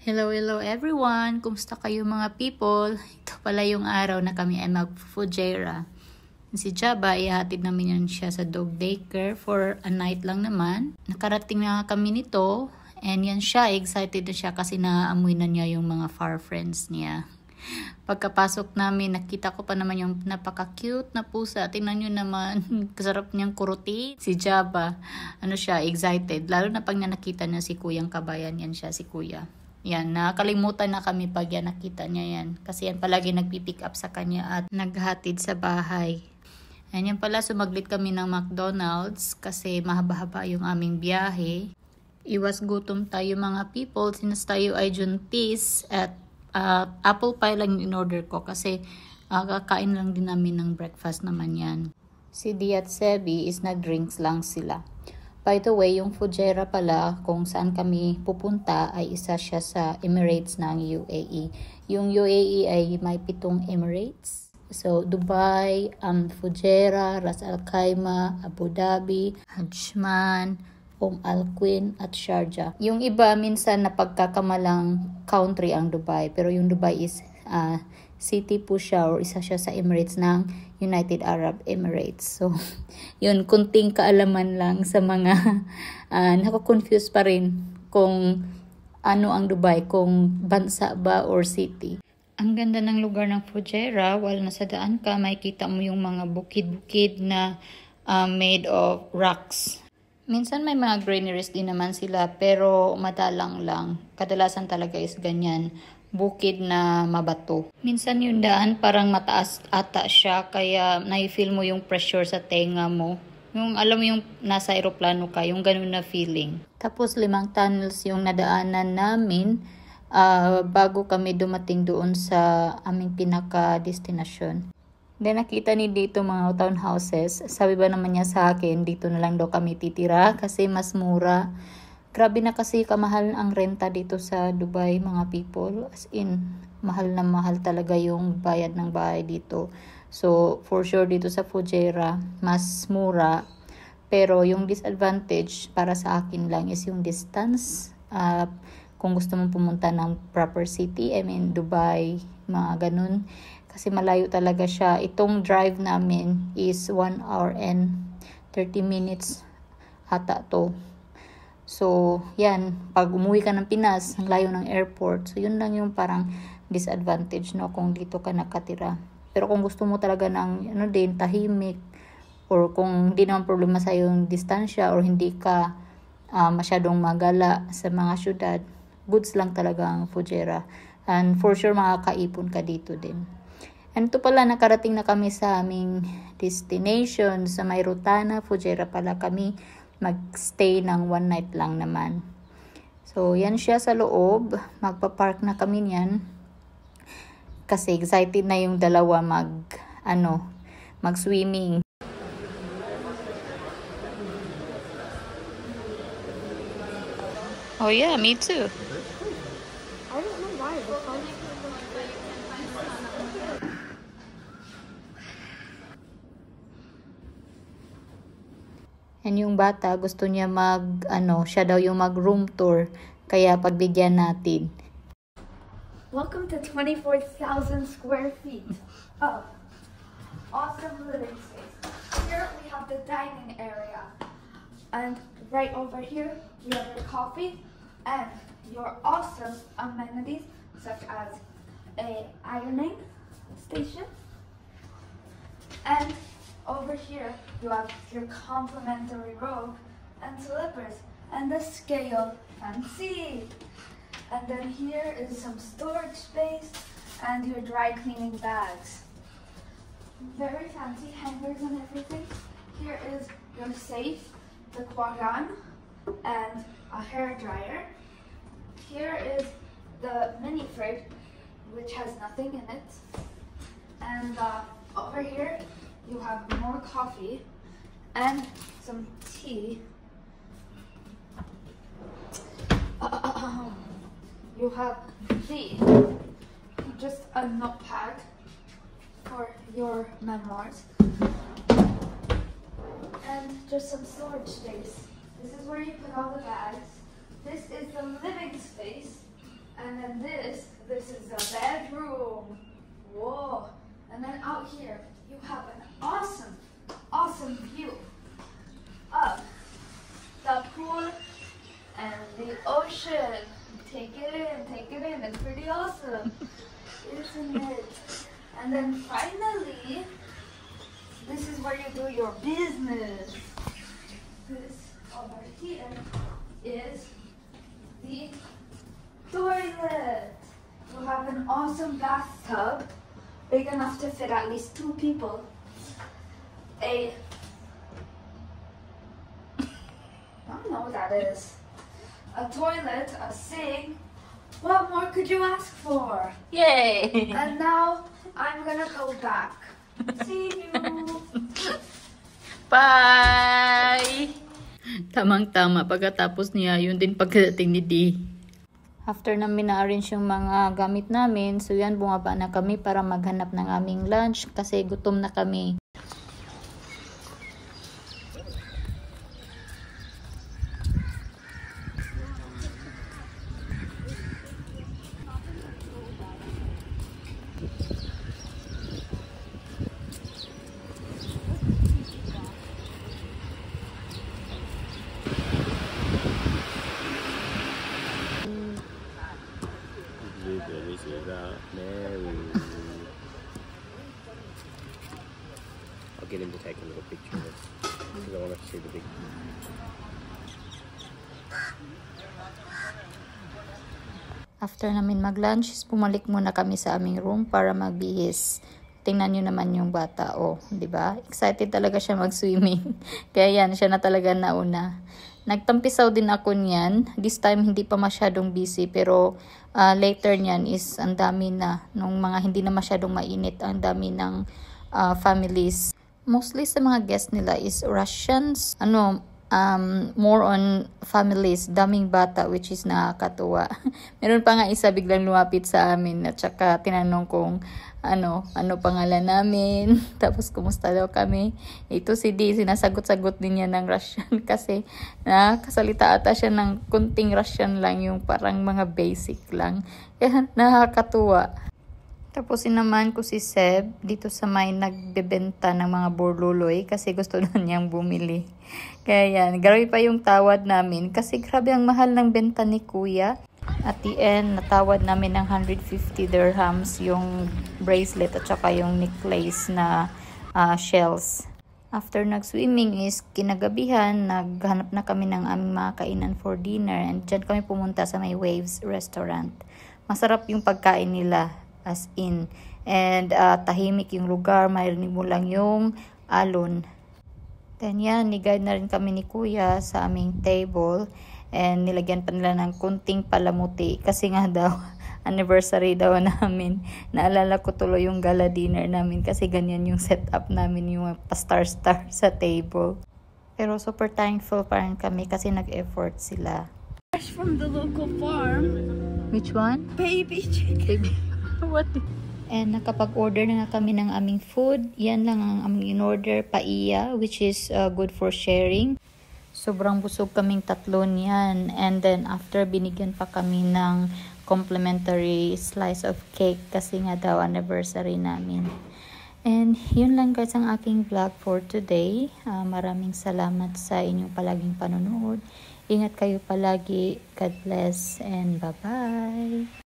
Hello, hello everyone! Kumusta kayo mga people? Ito pala yung araw na kami ay mag-Fujairah. Si Jaba, ihatid namin yan siya sa dog daycare for a night lang naman. Nakarating na kami nito and yan siya, excited na siya kasi naaamoy na niya yung mga far friends niya. Pagkapasok namin, nakita ko pa naman yung napaka-cute na pusa. Tingnan nyo naman, kasarap niyang kuruti. Si Jaba, siya, excited. Lalo na pag nakita niya si Kuyang Kabayan, yan siya, si Kuya. Yan, nakalimutan na kami pag yan nakita niya yan. Kasi yan palagi nagpipick up sa kanya at naghatid sa bahay. And yan pala, sumaglit kami ng McDonald's kasi mahaba-haba yung aming biyahe. Iwas gutom tayo mga people since tayo ay juntis at apple pie lang in order ko kasi kakain lang din namin ng breakfast naman yan. Si Di at Sebi is nag-drinks lang sila. By the way, yung Fujairah pala, kung saan kami pupunta, ay isa siya sa Emirates ng UAE. Yung UAE ay may 7 Emirates. So, Dubai, Fujairah, Ras Al Khaimah, Abu Dhabi, Ajman, Al Quwain, at Sharjah. Yung iba, minsan napagkakamalang country ang Dubai. Pero yung Dubai is city po siya or isa siya sa Emirates ng United Arab Emirates. So, yun, kunting kaalaman lang sa mga nako-confuse pa rin kung ano ang Dubai, kung bansa ba or city. Ang ganda ng lugar ng Fujairah, while nasa daan ka, makikita mo yung mga bukid-bukid na made of rocks. Minsan may mga granaries din naman sila pero madalang lang. Kadalasan talaga is ganyan, bukid na mabato. Minsan yung daan parang mataas ata siya kaya naifeel mo yung pressure sa tenga mo. Yung alam mo yung nasa aeroplano ka, yung ganun na feeling. Tapos 5 tunnels yung nadaanan namin bago kami dumating doon sa aming pinaka-destination. Then nakita ni dito mga townhouses. Sabi ba naman niya sa akin, dito na lang daw kami titira kasi mas mura. Grabe na kasi kamahal ang renta dito sa Dubai mga people. As in, mahal na mahal talaga yung bayad ng bahay dito. So, for sure dito sa Fujairah, mas mura. Pero yung disadvantage para sa akin lang is yung distance. Kung gusto mong pumunta ng proper city, I mean Dubai, mga ganun. Kasi malayo talaga siya. Itong drive namin is 1 hour and 30 minutes ata to. So, yan. Pag umuwi ka ng Pinas, ang layo ng airport. So, yun lang yung parang disadvantage, no? Kung dito ka nakatira. Pero kung gusto mo talaga ng, tahimik, or kung hindi naman problema sa yung distansya, or hindi ka masyadong magala sa mga syudad, goods lang talaga ang Fujairah. And for sure, makakaipon ka dito din. And ito pala, nakarating na kami sa aming destination sa May Rutana, Fujairah pala kami. Magstay ng 1 night lang naman. So, yan siya sa loob. Magpa-park na kami niyan. Kasi excited na yung dalawa mag-swimming. Oh yeah, me too. I don't know why. And yung bata, gusto niya siya daw yung mag-room tour. Kaya pagbigyan natin. Welcome to 24,000 square feet of awesome living space. Here we have the dining area. And right over here, we have your coffee and your awesome amenities such as a ironing station. And over here, you have your complimentary robe and slippers and the scale fancy. And then here is some storage space and your dry cleaning bags. Very fancy hangers and everything. Here is your safe, the Quran, and a hair dryer. Here is the mini fridge, which has nothing in it. And over here, you have more coffee and some tea. You have just a notepad for your memoirs. And just some storage space. This is where you put all the bags. This is the living space. And then this is the bedroom. Whoa. And then out here, you have an awesome view of the pool and the ocean. Take it in. It's pretty awesome, isn't it? And then finally, this is where you do your business. This over here is the toilet. You have an awesome bathtub, big enough to fit at least 2 people. I don't know what that is. A toilet, a sink. What more could you ask for? Yay! And now I'm gonna go back. See you. Bye! Tamang-tama. Pagkatapos niya, yun din pagdating ni Dee. After namin na-arrange yung mga gamit namin, so yan, bumaba na kami para maghanap ng aming lunch kasi gutom na kami. I'll get him to take a little picture of it because I want to see the big. After namin mag-lunch, bumalik muna kami sa aming room para magbihis. Tingnan nyo naman yung bata, oh, di ba? Excited talaga siya mag-swimming. Kaya yan, siya na talaga nauna. Nagtampisaw din ako niyan. This time, hindi pa masyadong busy, pero later niyan is ang dami na. Nung mga hindi na masyadong mainit, ang dami ng families. Mostly sa mga guests nila is Russians. More on families, daming bata, which is nakakatuwa. Meron pa nga isa biglang lumapit sa amin at saka tinanong kung ano pangalan namin, tapos kumusta daw kami. Ito si Dee, sinasagot-sagot din niya ng Russian kasi nakasalita ata siya ng kunting Russian lang, yung parang mga basic lang. Kaya nakakatuwa. Tapos naman ko si Seb dito sa may nagbebenta ng mga burluloy kasi gusto na niyang bumili. Kaya yan, grabe pa yung tawad namin kasi grabe ang mahal ng benta ni Kuya. At the end, natawad namin ng 150 dirhams yung bracelet at saka yung necklace na shells. After nag-swimming is kinagabihan, naghanap na kami ng aming mga kainan for dinner and dyan kami pumunta sa may Waves restaurant. Masarap yung pagkain nila. As in, and tahimik yung lugar, mayroon mo lang yung alon. Then yan, ni-guide na rin kami ni Kuya sa aming table and nilagyan pa nila ng kunting palamuti kasi nga daw, anniversary daw namin. Naalala ko tuloy yung gala dinner namin kasi ganyan yung setup namin, yung pa-star-star sa table. Pero super thankful pa rin kami kasi nag-effort sila. Fresh from the local farm. Which one? Baby chicken. What? And nakapag-order na nga kami ng aming food. Yan lang ang aming in-order, paella, which is good for sharing. Sobrang busog kaming tatlo niyan. And then after, binigyan pa kami ng complimentary slice of cake kasi nga daw anniversary namin. And yun lang guys ang aking vlog for today. Maraming salamat sa inyong palaging panonood. Ingat kayo palagi. God bless and bye-bye.